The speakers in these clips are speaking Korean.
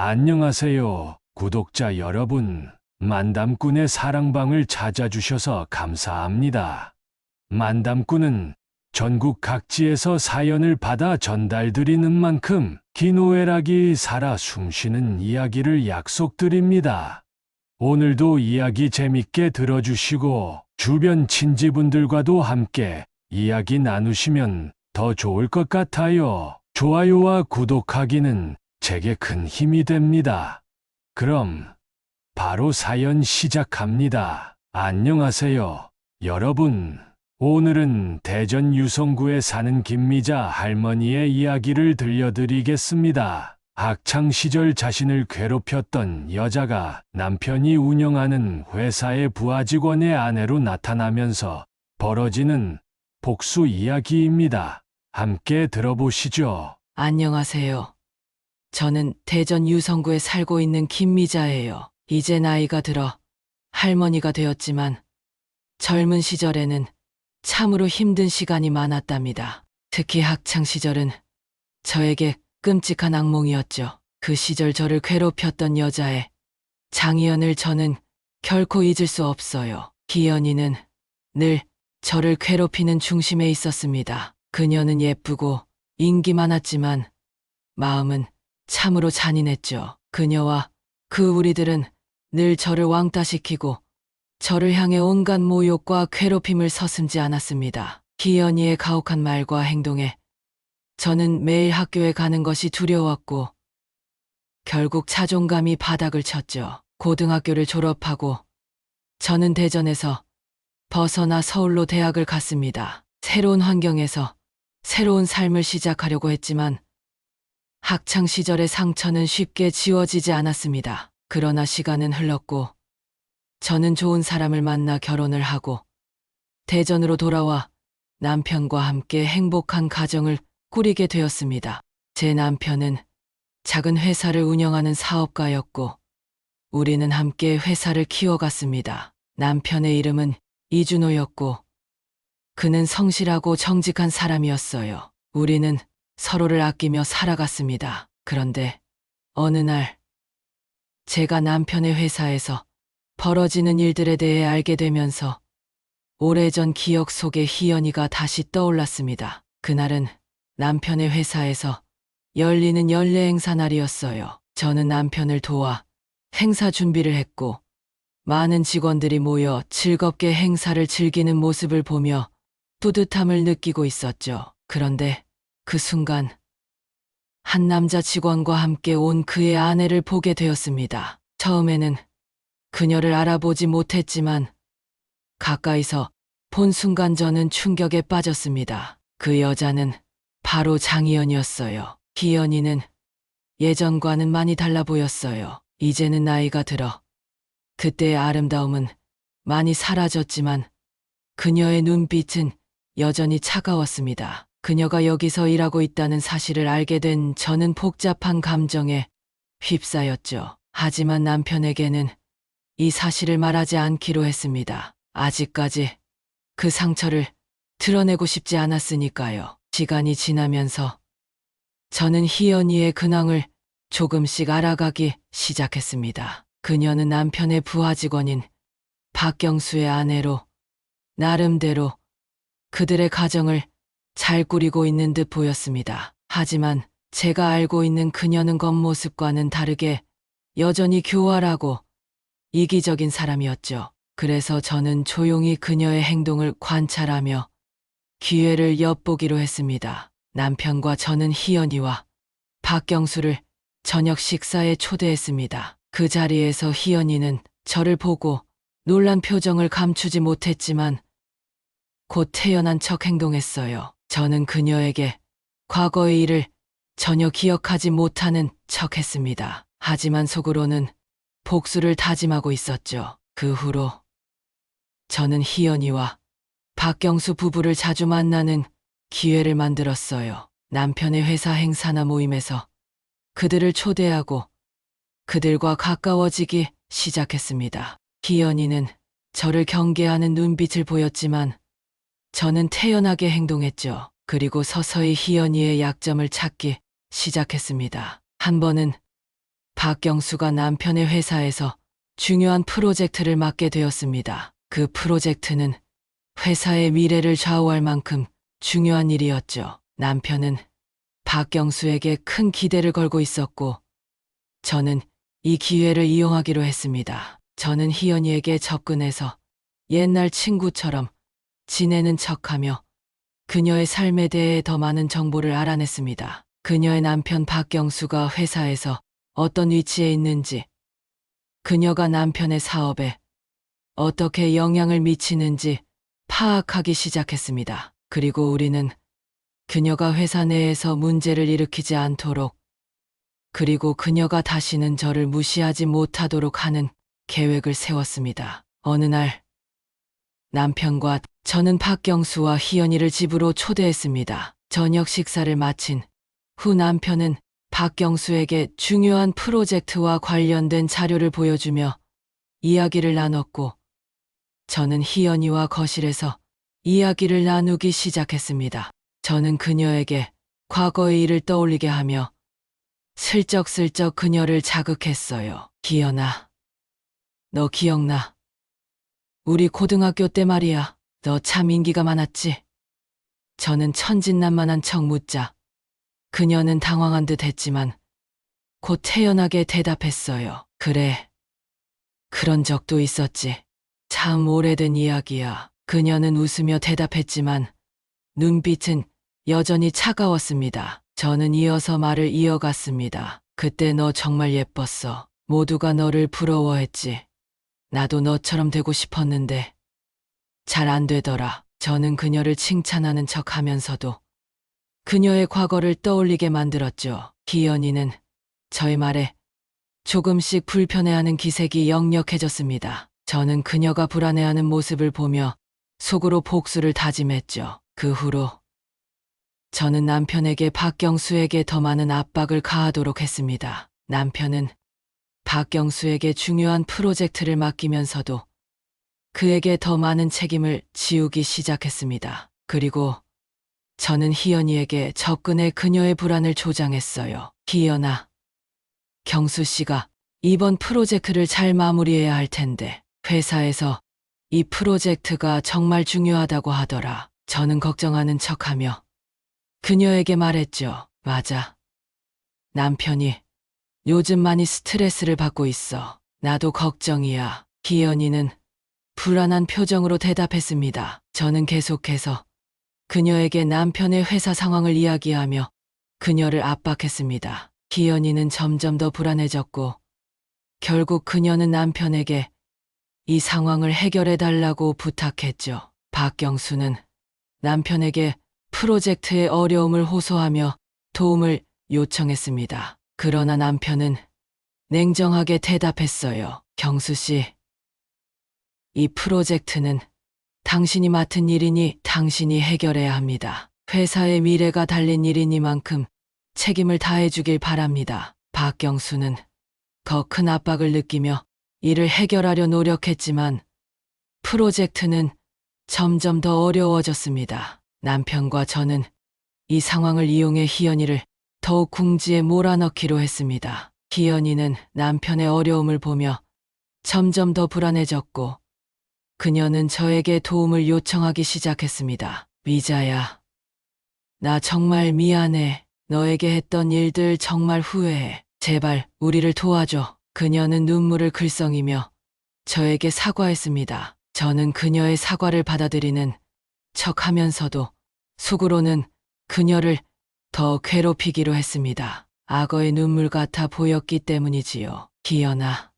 안녕하세요, 구독자 여러분. 만담꾼의 사랑방을 찾아주셔서 감사합니다. 만담꾼은 전국 각지에서 사연을 받아 전달드리는 만큼 기노애락이 살아 숨쉬는 이야기를 약속드립니다. 오늘도 이야기 재밌게 들어주시고 주변 친지분들과도 함께 이야기 나누시면 더 좋을 것 같아요. 좋아요와 구독하기는 제게 큰 힘이 됩니다. 그럼 바로 사연 시작합니다. 안녕하세요, 여러분. 오늘은 대전 유성구에 사는 김미자 할머니의 이야기를 들려드리겠습니다. 학창시절 자신을 괴롭혔던 여자가 남편이 운영하는 회사의 부하직원의 아내로 나타나면서 벌어지는 복수 이야기입니다. 함께 들어보시죠. 안녕하세요. 저는 대전 유성구에 살고 있는 김미자예요. 이제 나이가 들어 할머니가 되었지만 젊은 시절에는 참으로 힘든 시간이 많았답니다. 특히 학창 시절은 저에게 끔찍한 악몽이었죠. 그 시절 저를 괴롭혔던 여자의 장희연을 저는 결코 잊을 수 없어요. 희연이는 늘 저를 괴롭히는 중심에 있었습니다. 그녀는 예쁘고 인기 많았지만 마음은 참으로 잔인했죠. 그녀와 그 우리들은 늘 저를 왕따시키고 저를 향해 온갖 모욕과 괴롭힘을 서슴지 않았습니다. 희연이의 가혹한 말과 행동에 저는 매일 학교에 가는 것이 두려웠고 결국 자존감이 바닥을 쳤죠. 고등학교를 졸업하고 저는 대전에서 벗어나 서울로 대학을 갔습니다. 새로운 환경에서 새로운 삶을 시작하려고 했지만 학창 시절의 상처는 쉽게 지워지지 않았습니다. 그러나 시간은 흘렀고 저는 좋은 사람을 만나 결혼을 하고 대전으로 돌아와 남편과 함께 행복한 가정을 꾸리게 되었습니다. 제 남편은 작은 회사를 운영하는 사업가였고 우리는 함께 회사를 키워갔습니다. 남편의 이름은 이준호였고 그는 성실하고 정직한 사람이었어요. 우리는 서로를 아끼며 살아갔습니다. 그런데 어느 날 제가 남편의 회사에서 벌어지는 일들에 대해 알게 되면서 오래전 기억 속에 희연이가 다시 떠올랐습니다. 그날은 남편의 회사에서 열리는 연례 행사 날이었어요. 저는 남편을 도와 행사 준비를 했고 많은 직원들이 모여 즐겁게 행사를 즐기는 모습을 보며 뿌듯함을 느끼고 있었죠. 그런데 그 순간 한 남자 직원과 함께 온 그의 아내를 보게 되었습니다. 처음에는 그녀를 알아보지 못했지만 가까이서 본 순간 저는 충격에 빠졌습니다. 그 여자는 바로 장희연이었어요. 희연이는 예전과는 많이 달라 보였어요. 이제는 나이가 들어 그때의 아름다움은 많이 사라졌지만 그녀의 눈빛은 여전히 차가웠습니다. 그녀가 여기서 일하고 있다는 사실을 알게 된 저는 복잡한 감정에 휩싸였죠. 하지만 남편에게는 이 사실을 말하지 않기로 했습니다. 아직까지 그 상처를 드러내고 싶지 않았으니까요. 시간이 지나면서 저는 희연이의 근황을 조금씩 알아가기 시작했습니다. 그녀는 남편의 부하 직원인 박경수의 아내로 나름대로 그들의 가정을 잘 꾸리고 있는 듯 보였습니다. 하지만 제가 알고 있는 그녀는 겉모습과는 다르게 여전히 교활하고 이기적인 사람이었죠. 그래서 저는 조용히 그녀의 행동을 관찰하며 기회를 엿보기로 했습니다. 남편과 저는 희연이와 박경수를 저녁 식사에 초대했습니다. 그 자리에서 희연이는 저를 보고 놀란 표정을 감추지 못했지만 곧 태연한 척 행동했어요. 저는 그녀에게 과거의 일을 전혀 기억하지 못하는 척 했습니다. 하지만 속으로는 복수를 다짐하고 있었죠. 그 후로 저는 희연이와 박경수 부부를 자주 만나는 기회를 만들었어요. 남편의 회사 행사나 모임에서 그들을 초대하고 그들과 가까워지기 시작했습니다. 희연이는 저를 경계하는 눈빛을 보였지만 저는 태연하게 행동했죠. 그리고 서서히 희연이의 약점을 찾기 시작했습니다. 한 번은 박경수가 남편의 회사에서 중요한 프로젝트를 맡게 되었습니다. 그 프로젝트는 회사의 미래를 좌우할 만큼 중요한 일이었죠. 남편은 박경수에게 큰 기대를 걸고 있었고, 저는 이 기회를 이용하기로 했습니다. 저는 희연이에게 접근해서 옛날 친구처럼 지내는 척하며 그녀의 삶에 대해 더 많은 정보를 알아냈습니다. 그녀의 남편 박경수가 회사에서 어떤 위치에 있는지, 그녀가 남편의 사업에 어떻게 영향을 미치는지 파악하기 시작했습니다. 그리고 우리는 그녀가 회사 내에서 문제를 일으키지 않도록, 그리고 그녀가 다시는 저를 무시하지 못하도록 하는 계획을 세웠습니다. 어느 날 남편과 저는 박경수와 희연이를 집으로 초대했습니다. 저녁 식사를 마친 후 남편은 박경수에게 중요한 프로젝트와 관련된 자료를 보여주며 이야기를 나눴고, 저는 희연이와 거실에서 이야기를 나누기 시작했습니다. 저는 그녀에게 과거의 일을 떠올리게 하며 슬쩍슬쩍 그녀를 자극했어요. 희연아, 너 기억나? 우리 고등학교 때 말이야. 너 참 인기가 많았지? 저는 천진난만한 척 묻자 그녀는 당황한 듯 했지만 곧 태연하게 대답했어요. 그래, 그런 적도 있었지. 참 오래된 이야기야. 그녀는 웃으며 대답했지만 눈빛은 여전히 차가웠습니다. 저는 이어서 말을 이어갔습니다. 그때 너 정말 예뻤어. 모두가 너를 부러워했지. 나도 너처럼 되고 싶었는데 잘 안 되더라. 저는 그녀를 칭찬하는 척 하면서도 그녀의 과거를 떠올리게 만들었죠. 희연이는 저의 말에 조금씩 불편해하는 기색이 역력해졌습니다. 저는 그녀가 불안해하는 모습을 보며 속으로 복수를 다짐했죠. 그 후로 저는 남편에게 박경수에게 더 많은 압박을 가하도록 했습니다. 남편은 박경수에게 중요한 프로젝트를 맡기면서도 그에게 더 많은 책임을 지우기 시작했습니다. 그리고 저는 희연이에게 접근해 그녀의 불안을 조장했어요. 희연아, 경수 씨가 이번 프로젝트를 잘 마무리해야 할 텐데 회사에서 이 프로젝트가 정말 중요하다고 하더라. 저는 걱정하는 척하며 그녀에게 말했죠. 맞아. 남편이 요즘 많이 스트레스를 받고 있어. 나도 걱정이야. 희연이는 불안한 표정으로 대답했습니다. 저는 계속해서 그녀에게 남편의 회사 상황을 이야기하며 그녀를 압박했습니다. 희연이는 점점 더 불안해졌고, 결국 그녀는 남편에게 이 상황을 해결해 달라고 부탁했죠. 박경수는 남편에게 프로젝트의 어려움을 호소하며 도움을 요청했습니다. 그러나 남편은 냉정하게 대답했어요. 경수 씨, 이 프로젝트는 당신이 맡은 일이니 당신이 해결해야 합니다. 회사의 미래가 달린 일이니만큼 책임을 다해주길 바랍니다. 박경수는 더 큰 압박을 느끼며 이를 해결하려 노력했지만 프로젝트는 점점 더 어려워졌습니다. 남편과 저는 이 상황을 이용해 희연이를 더욱 궁지에 몰아넣기로 했습니다. 희연이는 남편의 어려움을 보며 점점 더 불안해졌고, 그녀는 저에게 도움을 요청하기 시작했습니다. 미자야, 나 정말 미안해. 너에게 했던 일들 정말 후회해. 제발 우리를 도와줘. 그녀는 눈물을 글썽이며 저에게 사과했습니다. 저는 그녀의 사과를 받아들이는 척하면서도 속으로는 그녀를 더 괴롭히기로 했습니다. 악어의 눈물 같아 보였기 때문이지요. 희연아,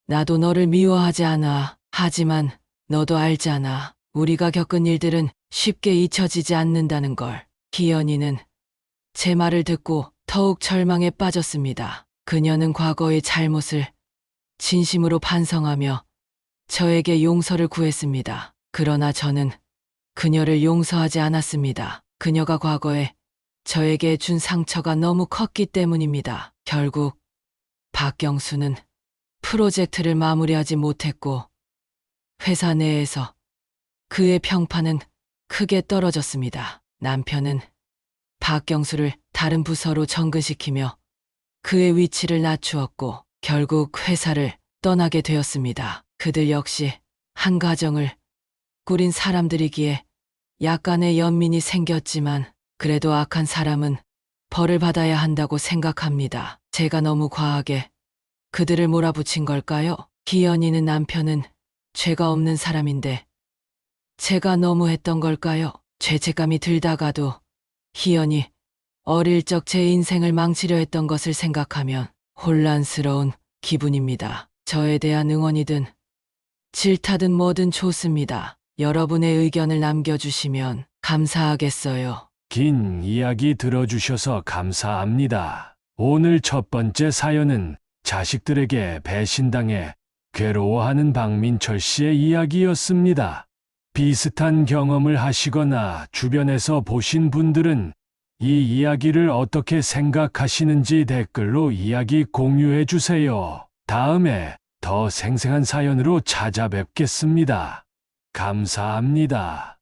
나도 너를 미워하지 않아. 하지만 너도 알잖아. 우리가 겪은 일들은 쉽게 잊혀지지 않는다는 걸. 희연이는 제 말을 듣고 더욱 절망에 빠졌습니다. 그녀는 과거의 잘못을 진심으로 반성하며 저에게 용서를 구했습니다. 그러나 저는 그녀를 용서하지 않았습니다. 그녀가 과거에 저에게 준 상처가 너무 컸기 때문입니다. 결국 박경수는 프로젝트를 마무리하지 못했고 회사 내에서 그의 평판은 크게 떨어졌습니다. 남편은 박경수를 다른 부서로 전근시키며 그의 위치를 낮추었고 결국 회사를 떠나게 되었습니다. 그들 역시 한 가정을 꾸린 사람들이기에 약간의 연민이 생겼지만 그래도 악한 사람은 벌을 받아야 한다고 생각합니다. 제가 너무 과하게 그들을 몰아붙인 걸까요? 희연이는 남편은 죄가 없는 사람인데 제가 너무 했던 걸까요? 죄책감이 들다가도 희연이 어릴 적 제 인생을 망치려 했던 것을 생각하면 혼란스러운 기분입니다. 저에 대한 응원이든 질타든 뭐든 좋습니다. 여러분의 의견을 남겨주시면 감사하겠어요. 긴 이야기 들어주셔서 감사합니다. 오늘 첫 번째 사연은 자식들에게 배신당해 괴로워하는 박민철 씨의 이야기였습니다. 비슷한 경험을 하시거나 주변에서 보신 분들은 이 이야기를 어떻게 생각하시는지 댓글로 이야기 공유해 주세요. 다음에 더 생생한 사연으로 찾아뵙겠습니다. 감사합니다.